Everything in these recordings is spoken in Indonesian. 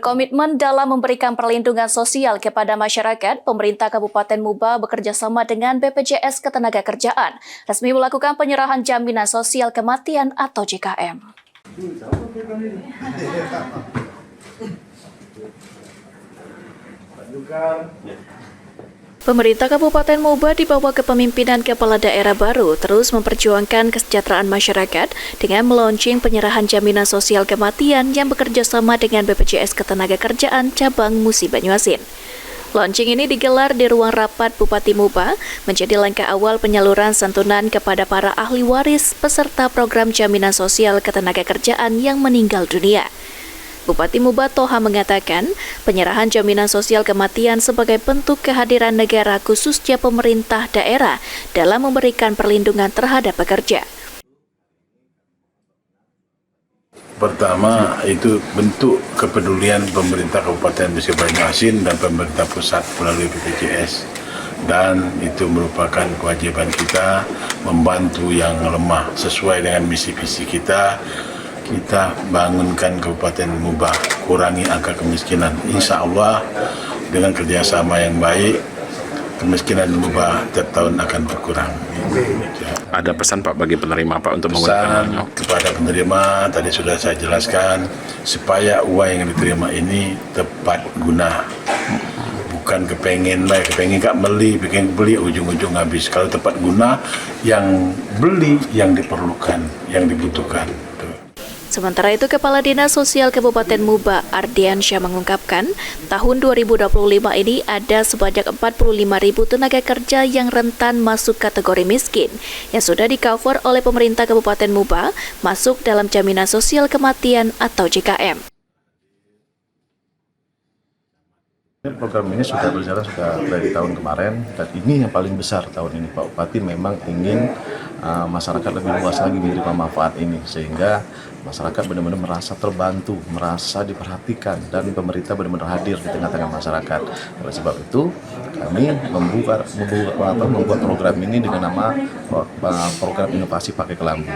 berkomitmen dalam memberikan perlindungan sosial kepada masyarakat, pemerintah Kabupaten Muba bekerjasama dengan BPJS Ketenagakerjaan resmi melakukan penyerahan jaminan sosial kematian atau JKM. Pemerintah Kabupaten Muba di bawah kepemimpinan Kepala Daerah baru terus memperjuangkan kesejahteraan masyarakat dengan melaunching penyerahan jaminan sosial kematian yang bekerja sama dengan BPJS Ketenagakerjaan Cabang Musi Banyuasin. Launching ini digelar di ruang rapat Bupati Muba menjadi langkah awal penyaluran santunan kepada para ahli waris peserta program jaminan sosial ketenagakerjaan yang meninggal dunia. Bupati Muba Toha mengatakan, penyerahan jaminan sosial kematian sebagai bentuk kehadiran negara khususnya pemerintah daerah dalam memberikan perlindungan terhadap pekerja. Pertama, itu bentuk kepedulian pemerintah Kabupaten Musi Banyuasin dan pemerintah pusat melalui BPJS. Dan itu merupakan kewajiban kita membantu yang lemah sesuai dengan misi-visi kita. Kita bangunkan Kabupaten Muba, kurangi angka kemiskinan. Insya Allah dengan kerjasama yang baik, kemiskinan Muba tiap tahun akan berkurang. Ada pesan Pak bagi penerima Pak untuk pesan kepada penerima, tadi sudah saya jelaskan, supaya uang yang diterima ini tepat guna. Bukan kepengen kak beli, ujung-ujung habis. Kalau tepat guna, yang beli yang diperlukan, yang dibutuhkan. Sementara itu, Kepala Dinas Sosial Kabupaten Muba, Ardiansyah mengungkapkan, tahun 2025 ini ada sebanyak 45.000 tenaga kerja yang rentan masuk kategori miskin, yang sudah di-cover oleh pemerintah Kabupaten Muba, masuk dalam jaminan sosial kematian atau JKM. Program ini sudah berjalan dari tahun kemarin, dan ini yang paling besar tahun ini. Pak Bupati memang ingin masyarakat lebih luas lagi menerima manfaat ini, sehingga masyarakat benar-benar merasa terbantu, merasa diperhatikan, dan pemerintah benar-benar hadir di tengah-tengah masyarakat. Oleh sebab itu, kami membuat program ini dengan nama program inovasi pakai kelambu.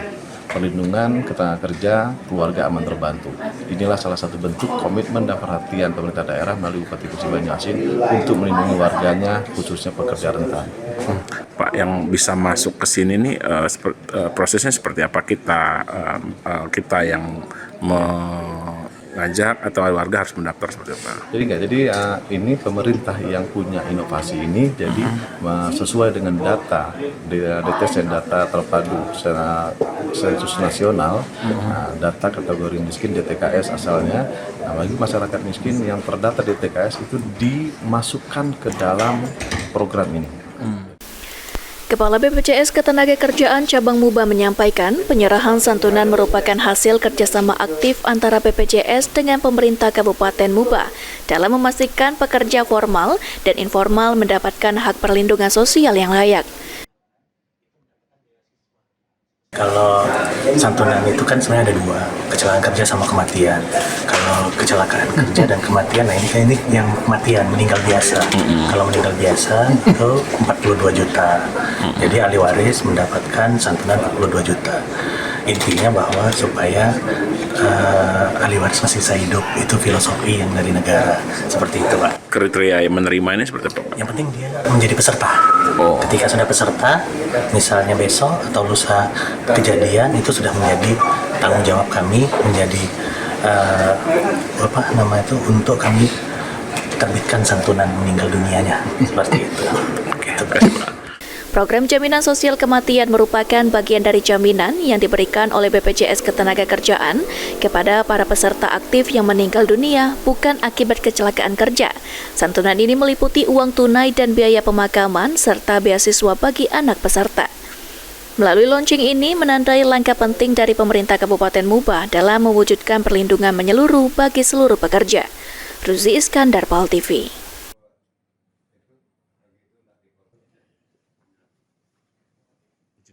Perlindungan ketenaga kerja keluarga aman terbantu. Inilah salah satu bentuk komitmen dan perhatian pemerintah daerah melalui Bupati Musi Banyuasin untuk melindungi warganya, khususnya pekerja rentan. Pak, yang bisa masuk ke sini nih prosesnya seperti apa? Kita yang mengajak atau warga harus mendaftar seperti apa? Jadi ini pemerintah yang punya inovasi ini, jadi sesuai dengan data deteksi data terpadu secara sensus nasional, data kategori miskin DTKS asalnya. Nah, bagi masyarakat miskin yang terdata di DTKS itu dimasukkan ke dalam program ini. Kepala BPJS Ketenagakerjaan Cabang Muba menyampaikan, penyerahan santunan merupakan hasil kerjasama aktif antara BPJS dengan pemerintah Kabupaten Muba dalam memastikan pekerja formal dan informal mendapatkan hak perlindungan sosial yang layak. Kalau santunan itu kan sebenarnya ada dua, kecelakaan kerja sama kematian. Kalau kecelakaan kerja dan kematian, nah ini yang kematian, meninggal biasa. Kalau meninggal biasa itu 42 juta. Jadi ahli waris mendapatkan santunan 42 juta. Intinya bahwa supaya ahli waris masih bisa hidup, itu filosofi yang dari negara. Seperti itu, Pak. Kriteria yang menerima ini seperti apa? Yang penting dia menjadi peserta. Ketika sudah peserta, misalnya besok atau lusa kejadian, itu sudah menjadi tanggung jawab kami, menjadi untuk kami terbitkan santunan meninggal dunianya. Seperti itu. Program jaminan sosial kematian merupakan bagian dari jaminan yang diberikan oleh BPJS Ketenagakerjaan kepada para peserta aktif yang meninggal dunia bukan akibat kecelakaan kerja. Santunan ini meliputi uang tunai dan biaya pemakaman serta beasiswa bagi anak peserta. Melalui launching ini menandai langkah penting dari pemerintah Kabupaten Muba dalam mewujudkan perlindungan menyeluruh bagi seluruh pekerja. Ruzi Iskandar, PAL TV.